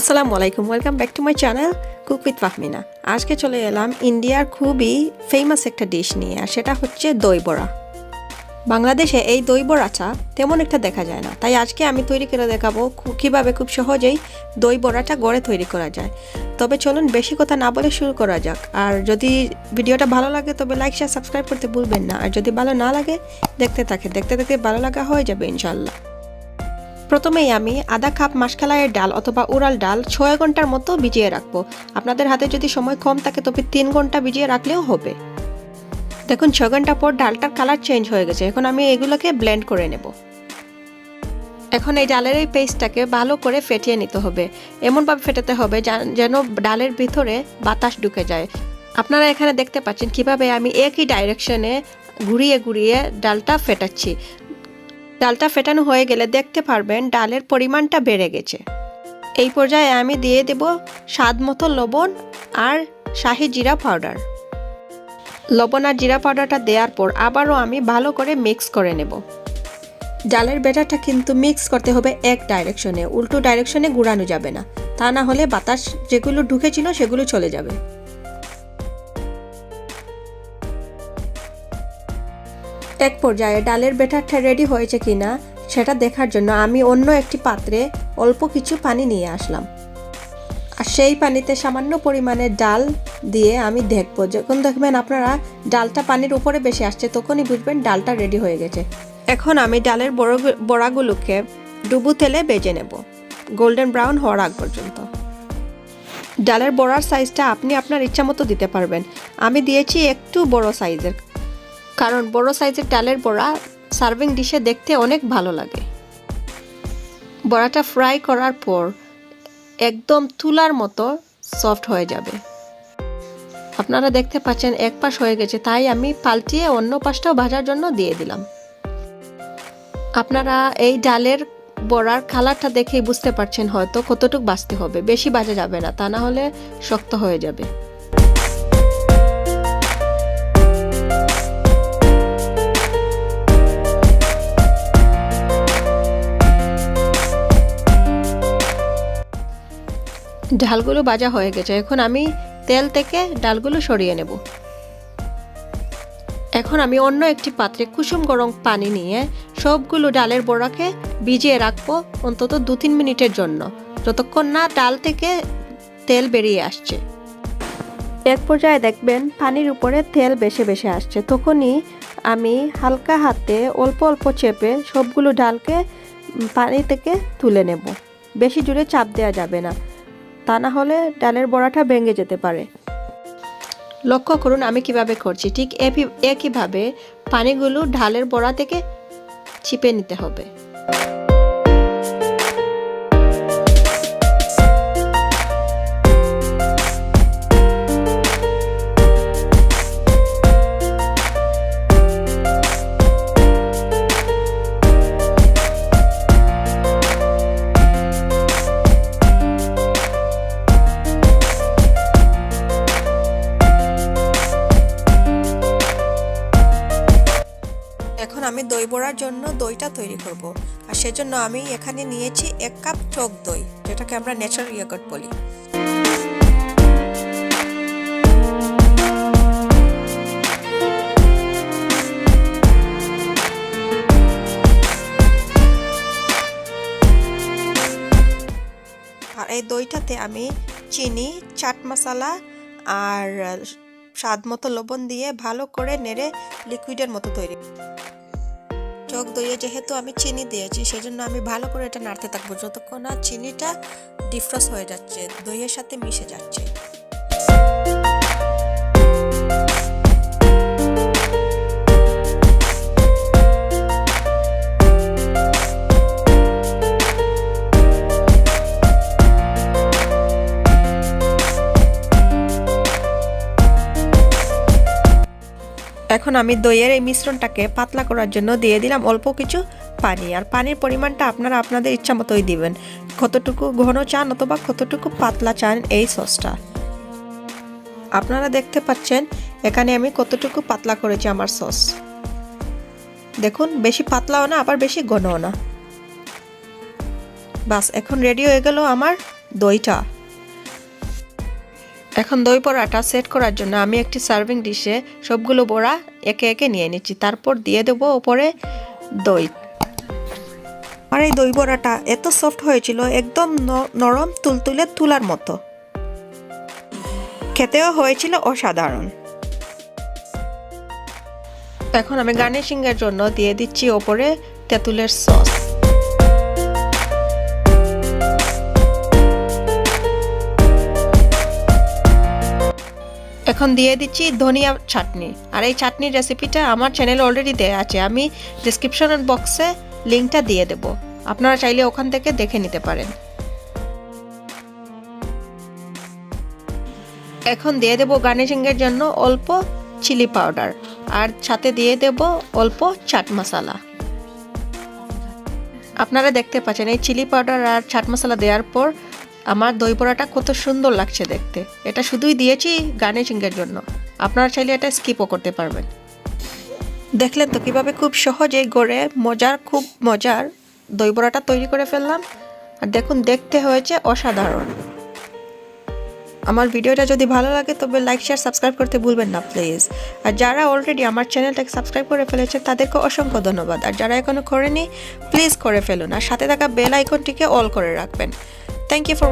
আসসালামু আলাইকুম, welcome back to my channel cook with Fahmina. আজকে চলে এলাম ইন্ডিয়ার খুবই ফেমাস একটা ডিশ নিয়ে, আর সেটা হচ্ছে দই বড়া। বাংলাদেশে এই দই বড়াটা তেমন একটা দেখা যায় না, তাই আজকে আমি তৈরি করে দেখাবো কীভাবে খুব সহজেই দই বড়াটা ঘরে তৈরি করা যায়। তবে চলুন বেশি কথা না বলে শুরু করা যাক। আর যদি ভিডিওটা ভালো লাগে তবে লাইক শেয়ার সাবস্ক্রাইব করতে ভুলবেন না, আর যদি ভালো না লাগে দেখতে দেখতে ভালো লাগা হয়ে যাবে ইনশাল্লাহ। প্রথমেই আমি আধা কাপ মাসকলাইয়ের ডাল অথবা উড়াল ডাল 6 ঘন্টার মতো ভিজিয়ে রাখবো। আপনাদের হাতে যদি সময় কম থাকে তবে 3 ঘন্টা ভিজিয়ে রাখলেও হবে। দেখুন 6 ঘন্টা পর ডালটার কালার চেঞ্জ হয়ে গেছে। এখন আমি এগুলোকে ব্লেন্ড করে নেব। এখন এই ডালের এই পেস্টটাকে ভালো করে ফেটিয়ে নিতে হবে। এমনভাবে ফেটাতে হবে যেন ডালের ভিতরে বাতাস ঢুকে যায়। আপনারা এখানে দেখতে পাচ্ছেন কিভাবে আমি একই ডাইরেকশনে ঘুরিয়ে ঘুরিয়ে ডালটা ফেটাচ্ছি। ডালটা ফেটানো হয়ে গেলে দেখতে পারবেন ডালের পরিমাণটা বেড়ে গেছে। এই পর্যায়ে আমি দিয়ে দেব স্বাদ মতো লবণ আর শাহি জিরা পাউডার। লবণ আর জিরা পাউডারটা দেওয়ার পর আবারও আমি ভালো করে মিক্স করে নেব। ডালের ব্যাটারটা কিন্তু মিক্স করতে হবে এক ডাইরেকশনে, উল্টো ডাইরেকশনে ঘুরানো যাবে না, তা না হলে বাতাস যেগুলো ঢুকেছিল সেগুলো চলে যাবে। এক পর্যায়ে ডালের ব্যাটারটা রেডি হয়েছে কিনা সেটা দেখার জন্য আমি অন্য একটি পাত্রে অল্প কিছু পানি নিয়ে আসলাম, আর সেই পানিতে সামান্য পরিমাণে ডাল দিয়ে আমি দেখবো। যখন দেখবেন আপনারা ডালটা পানির উপরে বেশি আসছে তখনই বুঝবেন ডালটা রেডি হয়ে গেছে। এখন আমি ডালের বড়াগুলোকে ডুবো তেলে ভেজে নেব গোল্ডেন ব্রাউন হওয়ার আগ পর্যন্ত। ডালের বড়ার সাইজটা আপনি আপনার ইচ্ছা মতো দিতে পারবেন। আমি দিয়েছি একটু বড় সাইজের, কারণ বড় সাইজের ডালের বড়া সার্ভিং ডিশে দেখতে অনেক ভালো লাগে। বড়াটা ফ্রাই করার পর একদম তুলার মতো সফট হয়ে যাবে। আপনারা দেখতে পাচ্ছেন এক পাশ হয়ে গেছে, তাই আমি পাল্টিয়ে অন্য পাশটাও ভাজার জন্য দিয়ে দিলাম। আপনারা এই ডালের বড়ার কালারটা দেখেই বুঝতে পারছেন হয়তো কতটুকু ভাজতে হবে। বেশি ভাজা যাবে না, তা না হলে শক্ত হয়ে যাবে। ডালগুলো ভাজা হয়ে গেছে। এখন আমি তেল থেকে ডালগুলো সরিয়ে নেব। এখন আমি অন্য একটি পাত্রে কুসুম গরম পানি নিয়ে সবগুলো ডালের বড়াকে ভিজিয়ে রাখবো অন্তত 2-3 মিনিটের জন্য, যতক্ষণ না ডাল থেকে তেল বেরিয়ে আসছে। এক পর্যায়ে দেখবেন পানির উপরে তেল বেশি আসছে, তখনই আমি হালকা হাতে অল্প অল্প চেপে সবগুলো ডালকে পানি থেকে তুলে নেব। বেশি জোরে চাপ দেওয়া যাবে না, তা না হলে ডালের বড়াটা ভেঙে যেতে পারে। লক্ষ্য করুন আমি কিভাবে করছি, ঠিক একইভাবে পানিগুলো ডালের বড়া থেকে চিপে নিতে হবে। এখন আমি দই বড়ার জন্য দইটা তৈরি করব, আর সেজন্য আমি এখানে নিয়েছি 1 কাপ টক দই, যেটাকে আমরা ন্যাচারাল ইয়োগার্ট বলি। আর এই দইটাতে আমি চিনি, চাট মশলা আর স্বাদ মতো লবণ দিয়ে ভালো করে নেড়ে লিকুইডের মতো তৈরি। টক দইয়ে যেহেতু আমি চিনি দিয়েছি সেজন্য আমি ভালো করে এটা নাড়তে থাকবো যতক্ষণ না চিনিটা ডিফ্রস্ট হয়ে যাচ্ছে, দইয়ের সাথে মিশে যাচ্ছে। এখন আমি দইয়ের এই মিশ্রণটাকে পাতলা করার জন্য দিয়ে দিলাম অল্প কিছু পানি, আর পানির পরিমাণটা আপনারা আপনাদের ইচ্ছা মতোই দিবেন, কতটুকু ঘন চান অথবা কতটুকু পাতলা চান এই সসটা। আপনারা দেখতে পাচ্ছেন এখানে আমি কতটুকু পাতলা করেছি আমার সস। দেখুন বেশি পাতলাও না আবার বেশি ঘনও না। বাস এখন রেডি হয়ে গেল আমার দইটা। এখন দই বড়াটা সেট করার জন্য আমি একটি সার্ভিং ডিশে সবগুলো বড়া একে একে নিয়ে নিচ্ছি, তারপর দিয়ে দেবো ওপরে দই। আর এই দই বড়াটা এত সফট হয়েছিল, একদম নরম তুলতুলে তুলার মতো, খেতেও হয়েছিল অসাধারণ। এখন আমি গার্নিশিং এর জন্য দিয়ে দিচ্ছি ওপরে তেঁতুলের সস। এখন দিয়ে দিচ্ছি ধনিয়া চাটনি। আর এই চাটনির রেসিপিটা আমার চ্যানেলে অলরেডি দেয়া আছে, আমি ডেসক্রিপশন বক্সে লিঙ্কটা দিয়ে দেব, আপনারা চাইলে ওখান থেকে দেখে নিতে পারেন। এখন দিয়ে দেব গার্নিশিং এর জন্য অল্প চিলি পাউডার, আর সাথে দিয়ে দেব অল্প চাট মশলা। আপনারা দেখতে পাচ্ছেন এই চিলি পাউডার আর চাট মশলা দেওয়ার পর আমার দই বড়াটা কত সুন্দর লাগছে দেখতে। এটা শুধুই দিয়েছি গার্নিশিং এর জন্য, আপনারা চাইলে এটা স্কিপও করতে পারবেন। দেখলেন তো কিভাবে খুব সহজেই গড়ে খুব মজার দই বড়াটা তৈরি করে ফেললাম। আর দেখুন, দেখতে হয়েছে অসাধারণ। আমার ভিডিওটা যদি ভালো লাগে তবে লাইক শেয়ার সাবস্ক্রাইব করতে ভুলবেন না প্লিজ। আর যারা অলরেডি আমার চ্যানেলটাকে সাবস্ক্রাইব করে ফেলেছে তাদেরকে অসংখ্য ধন্যবাদ। আর যারা এখনো করেনি প্লিজ করে ফেলুন, আর সাথে থাকা বেল আইকনটিকে অল করে রাখবেন। Thank you for